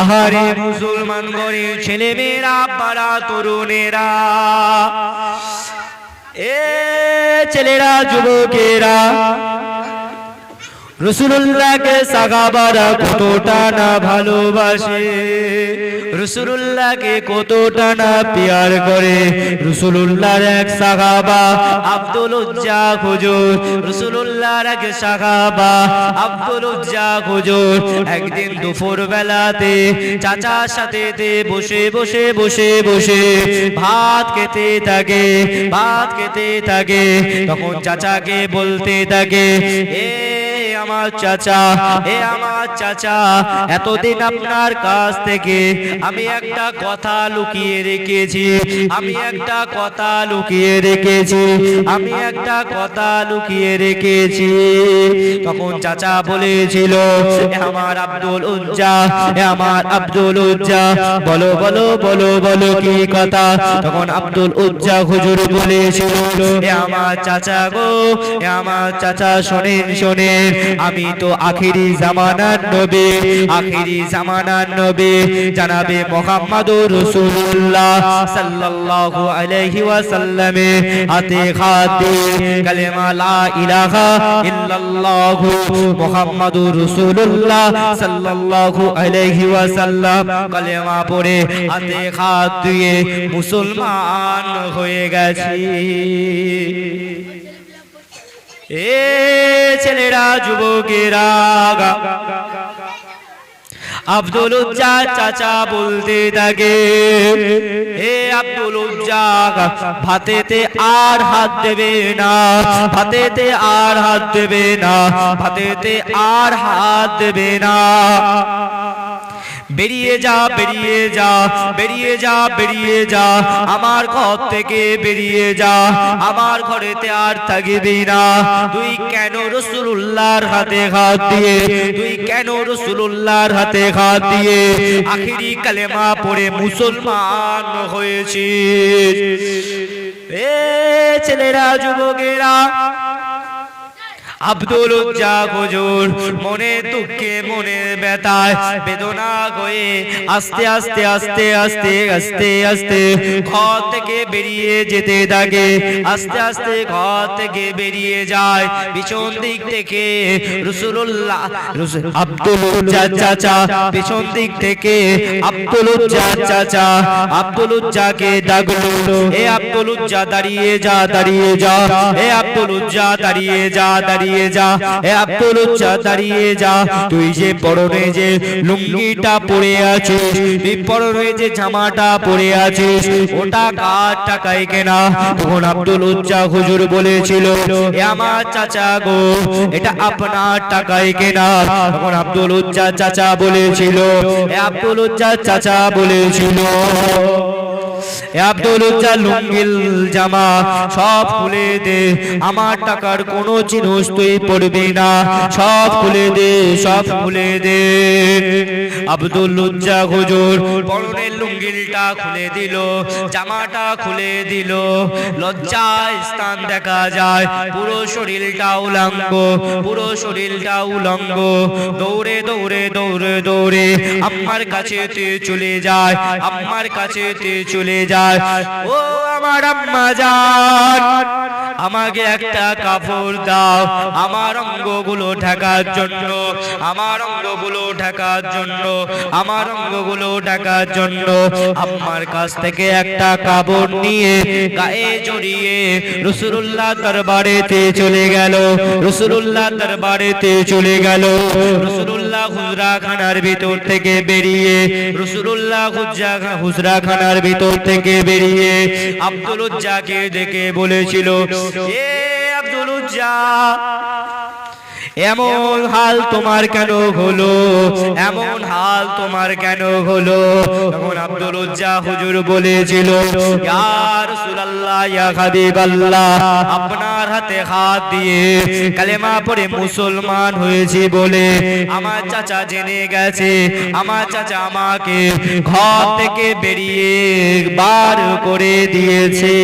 আহারে মুসলমান ঘরের ছেলে মেয়েরা, আব্বারা, তরুণেরা, এ ছেলেরা, যুবকেরা, রাসূলুল্লাহকে সাহাবারা কতটা না ভালোবাসে, রাসূলুল্লাহকে কতটা না পিয়ার করে। রাসূলুল্লাহর এক সাহাবা আব্দুল উজ্জা হুজুর, রাসূলুল্লাহর এক সাহাবা আব্দুল উজ্জা হুজুর একদিন দুপুর বেলাতে চাচার সাথে বসে বসে বসে বসে ভাত খেতে থাকে, ভাত খেতে থাকে। তখন চাচাকে বলতে থাকে, এ আমার চাচা, এ আমার চাচা, এতদিন আপনার কাছ থেকে আমি একটা কথা লুকিয়ে রেখেছি, আমি একটা কথা লুকিয়ে রেখেছি, আমি একটা কথা লুকিয়ে রেখেছি। তখন চাচা বলেছিল, এ আমার আব্দুল উজ্জা, এ আমার আব্দুল উজ্জা, বলো বলো বলো বলো কি কথা। তখন আব্দুল উজ্জা হুজুর বলেছিল, এ আমার চাচা গো, এ আমার চাচা, শোনেন শোনেন, আমি তো আখিরি জামানার নবী, আখিরি জামানার নবী জানাবে মুহাম্মদুর রাসূলুল্লাহ সাল্লাল্লাহু আলাইহি ওয়াসাল্লামে হাতে খাতে কালেমা লা ইলাহা ইল্লাল্লাহ মুহাম্মদুর রাসূলুল্লাহ সাল্লাল্লাহু আলাইহি ওয়াসাল্লাম কালেমা পড়ে হাতে হাত দিয়ে মুসলমান হয়ে গেছে। এ ছেলেরা, যুবকেরা, আব্দুল উজ্জা চাচা বলতে থাকে, হে আব্দুল উজ্জা, ভাতেতে আর হাত দেবে না, ভাতেতে আর হাত দেবে না, ভাতেতে আর হাত দেবে না। বেরিয়ে যা, বেরিয়ে যা, বেরিয়ে যা, বেরিয়ে যা, আমার ঘর থেকে বেরিয়ে যা, আমার ঘরেতে আর থাকবি না। তুই কেন রাসূলুল্লাহর হাতে হাত দিয়ে, তুই কেন রাসূলুল্লাহর হাতে হাত দিয়ে আখিরি কালেমা পড়ে মুসলমান হয়েছিস? এ ছেলেরা, যুবকেরা, আব্দুল উজ্জা হুজুর মনে দুঃখে, মনে ব্যথায়, বেদনা হয়ে আস্তে আস্তে আস্তে আস্তে আস্তে আস্তে ঘর থেকে বেরিয়ে যেতে থাকে, আস্তে আস্তে ঘর থেকে বেরিয়ে যায়। পিছন দিক থেকে রাসূলুল্লাহ, আব্দুল উজ্জা চাচা পিছন দিক থেকে আব্দুল উজ্জা চাচা আব্দুল উজ্জাকে ডাকলো, এ আব্দুল উজ্জা দাঁড়িয়ে যা, দাঁড়িয়ে যা, এ আব্দুল উজ্জা দাঁড়িয়ে যা, দাঁড়িয়ে যা, এ আব্দুল উজ্জা দাঁড়িয়ে যা। তুই যে পরনে যে লুঙ্গিটা পরে আছিস, তুই পরনে যে জামাটা পরে আছিস, ওটা কার টাকায় কেনা? তখন আব্দুল উজ্জা হুজুর বলেছিল, এ আমার চাচা গো, এটা আপনার টাকায় কেনা। তখন আব্দুল উজ্জা চাচা বলেছিল, এ আব্দুল উজ্জা চাচা বলেছিল, আব্দুল উজ্জা লুঙ্গিল জামা সব খুলে দে, আমার টাকার কোনো জিনিস তুই পড়বি না, সব খুলে দে, সব খুলে দে। আব্দুল উজ্জা হুজুর পরনের লুঙ্গিলটা খুলে দিল, জামাটা খুলে দিল, লজ্জায় স্থান দেখা যায়, পুরো শরীরটা উলঙ্গ, পুরো শরীরটা উলঙ্গ। দৌড়ে দৌড়ে দৌড়ে দৌড়ে আম্মার কাছে চলে যায়, আম্মার কাছে চলে যায়। ও আমার আম্মা জান, আমাকে একটা কাপড় দাও, আমার অঙ্গগুলো ঢাকার জন্য, আমার অঙ্গগুলো ঢাকার জন্য, আমার অঙ্গগুলো ঢাকার জন্য। আম্মার কাছ থেকে একটা কাপড় নিয়ে গায়ে জড়িয়ে রাসূলুল্লাহ দরবারেতে চলে গেল, রাসূলুল্লাহ দরবারেতে চলে গেল। রাসূলুল্লাহ হুজরাখানার ভিতর থেকে বেরিয়ে, রাসূলুল্লাহ হুজরাখানার ভিতর থেকে বেরিয়ে আব্দুল উজ্জাকে দেখে বলেছিল, এ আব্দুল উজ্জা, এমন হাল তোমার কেন হলো, এমন হাল তোমার কেন হলো? তখন আব্দুল উজ্জা হুজুর বলেছিল, ইয়া রাসূলুল্লাহ, ইয়া হাবিবাল্লাহ, আপনার হাতে হাত দিয়ে কালেমা পড়ে মুসলমান হয়েছি বলে আমার চাচা জেনে গেছে, আমার চাচা আমাকে ঘর থেকে বেরিয়ে বার করে দিয়েছে।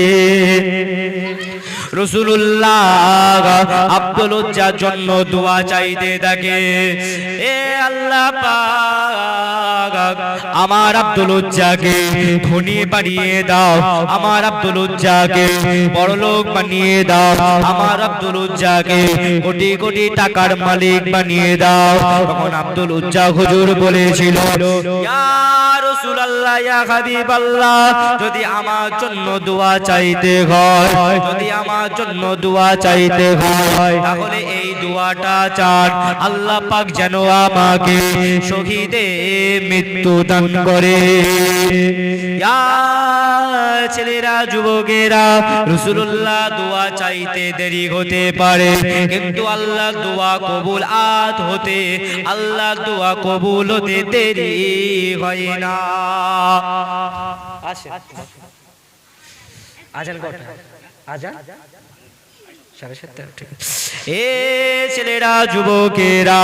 রাসূলুল্লাহ আব্দুল উজ্জার জন্য দোয়া চাইতে থাকে। এ আল্লাহ পাক, আমার আব্দুল উজ্জাকে ধনী বানিয়ে দাও, আমার আব্দুল উজ্জাকে বড়লোক বানিয়ে দাও, আমার আব্দুল উজ্জাকে কোটি কোটি টাকার মালিক বানিয়ে দাও। তখন আব্দুল উজ্জা হুজুর বলেছিল, ইয়া রাসূলুল্লাহ, ইয়া হাবিবাল্লাহ, যদি আমার জন্য দোয়া চাইতে হয়, যদি আমার জন্য দোয়া চাইতে হয়, তাহলে এই দোয়াটা চান, আল্লাহ পাক যেন আমাকে শহীদে মৃত্যু দান করে। ইয়া ছেলেরা, যুবকেরা, রাসূলুল্লাহ দোয়া চাইতে দেরি হতে পারে, কিন্তু আল্লাহ দোয়া কবুল হতে, আল্লাহ দোয়া কবুল হতে দেরি হয় না। আজান কটা? আজান 7:30। এ ছেলেরা, যুবকেরা,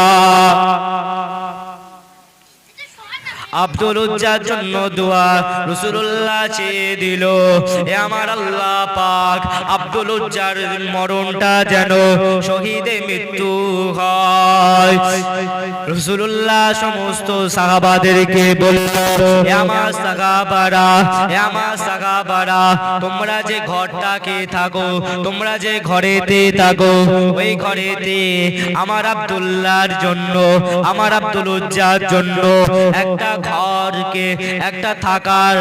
আব্দুল উজ্জার জন্য দোয়া রাসূলুল্লাহ চেয়ে দিল। এ আমার আল্লাহ পাক, আব্দুল উজ্জার মরণটা যেন শহীদে মৃত্যু হয়। রাসূলুল্লাহ সমস্ত সাহাবাদেরকে বলল, এ আমার সাহাবারা, এ আমার সাহাবারা, তোমরা যে ঘরটাকে থাকো, তোমরা যে ঘরেতে থাকো, ওই ঘরেতে আমার আব্দুল্লাহর জন্য, আমার আব্দুল উজ্জার জন্য একটা ঘরকে, একটা থাকার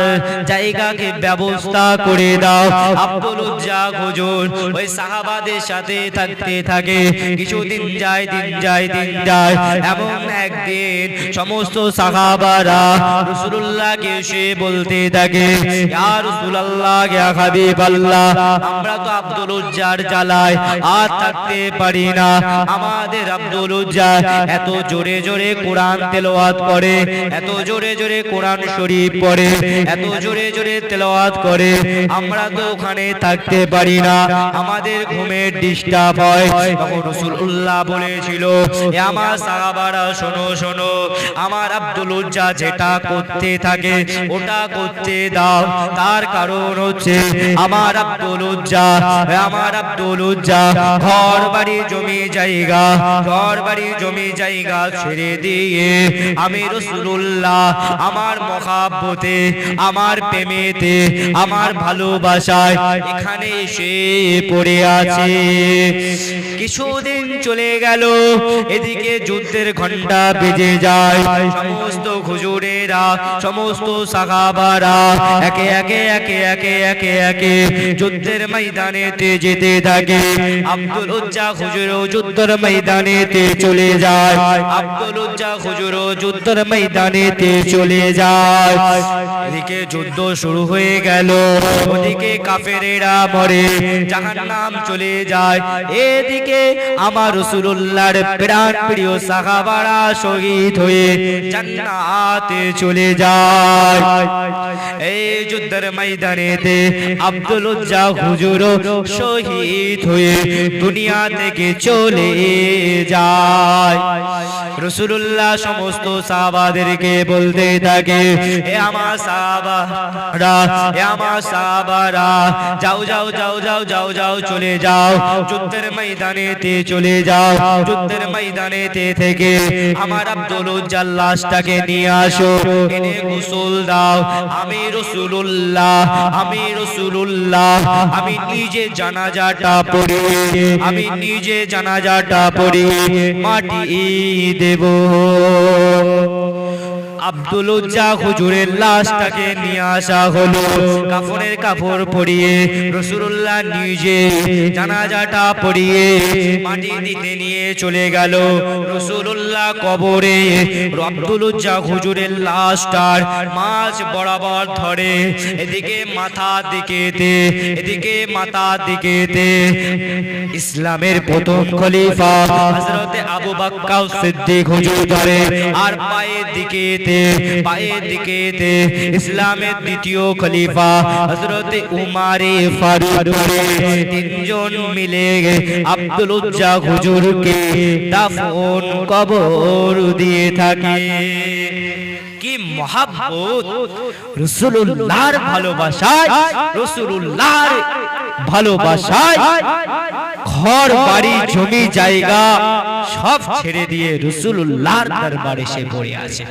জায়গাকে ব্যবস্থা করে দাও। আব্দুল উজ্জা হুজুর ওই সাহাবাদের সাথে থাকতে থাকে। কিছুদিন যায়, দিন যায়, দিন যায়। এমন একদিন সমস্ত সাহাবারা রাসূলুল্লাহকে এসে বলতে থাকে, ইয়া রাসূলুল্লাহ, ইয়া হাবিবাল্লাহ, আমরা তো আব্দুল উজ্জার জ্বালায় আর থাকতে পারি না। আমাদের আব্দুল উজ্জা এত জোরে জোরে কোরআন তেলাওয়াত করে, এত জোরে জোরে কোরআন শরীফ পড়ে, এত জোরে জোরে তেলাওয়াত করে, আমরা তো ওখানে থাকতে পারি না, আমাদের ঘুমের ডিস্টার্ব হয়। তখন রাসূলুল্লাহ বলেছিল, এ আমার সাহাবারা, শোনো শোনো, আমার আব্দুল উজ্জা যেটা করতে থাকে ওটা করতে দাও। তার কারণ হচ্ছে আমার আব্দুল উজ্জা, আমার আব্দুল উজ্জা ঘর বাড়ি জমি জায়গা, ঘর বাড়ি জমি জায়গা ছেড়ে দিয়ে আমি রাসূলুল্লাহ আমার মহাব্বতে, আমার প্রেমেতে, আমার ভালোবাসায় এখানে এসে পড়ে আছে। কিছুদিন চলে গেল, এদিকে যুদ্ধের ঘন্টা বেজে যায়। সমস্ত হুজুরেরা, সমস্ত সাহাবারা একে একে একে একে একে একে যুদ্ধের ময়দানেতে যেতে থাকে। আব্দুল উজ্জা হুজুরও যুদ্ধের ময়দানেতে চলে যায়, আব্দুল উজ্জা হুজুরও যুদ্ধের ময়দানেতে চলে যায়। এদিকে যুদ্ধ শুরু হয়ে গেল, ওদিকে কাফেরেরা মরে, জাহান্নাম চলে যায়। এদিকে আমার রাসূলুল্লাহর প্রাণ প্রিয় সাহাবারা শহীদ হয়ে জান্নাতে চলে যায়। এই যুদ্ধের ময়দানেতে আব্দুল উজ্জা হুজুরও শহীদ হয়ে দুনিয়া থেকে চলে যায়। রাসূলুল্লাহ সমস্ত সাহাবাদেরকে বলতে থাকে, এ আমার সাহাবারা, এ আমার সাহাবারা, যাও যাও যাও যাও যাও যাও, চলে যাও, যুদ্ধের ময়দানেতে চলে যাও, যুদ্ধের ময়দানেতে থেকে আমার আব্দুল উজ্জার লাশটাকে নিয়ে আসো, এনে গোসল দাও। আমি রাসূলুল্লাহ, আমি রাসূলুল্লাহ, আমি নিজে জানাজাটা পড়ি, আমি নিজে জানাজাটা পড়ি মাটি দেব। আব্দুল উজ্জা হুজুরের লাশটাকে নিয়ে আসা হলো, কাফনের কাপড় পরিয়ে রাসূলুল্লাহ নিজে জানাজাটা পড়িয়ে মাটি দিতে নিয়ে চলে গেল। রাসূলুল্লাহ কবরে আব্দুল উজ্জা হুজুরের লাশটার মাঝ বরাবর ধরে, এদিকে মাথা দিকেতে, এদিকে মাথা দিকেতে ইসলামের প্রথম খলিফা হযরতে আবু বকর সিদ্দিক হুজুর ধরে, আর পায়ের দিকেতে, পায়ের দিকেতে ইসলামের দ্বিতীয় খলিফা হযরতে উমারে ফারুক ধরে। তিনজন মিলে আব্দুল উজ্জা হুজুরকে দাফন কবর দিয়ে থাকে। কি মহব্বত, রাসূলুল্লাহর ভালোবাসায়, রাসূলুল্লাহর ভালোবাসায় ঘর বাড়ি জমি জায়গা সব ছেড়ে দিয়ে রাসূলুল্লাহর দরবারে এসে পড়ে আছে।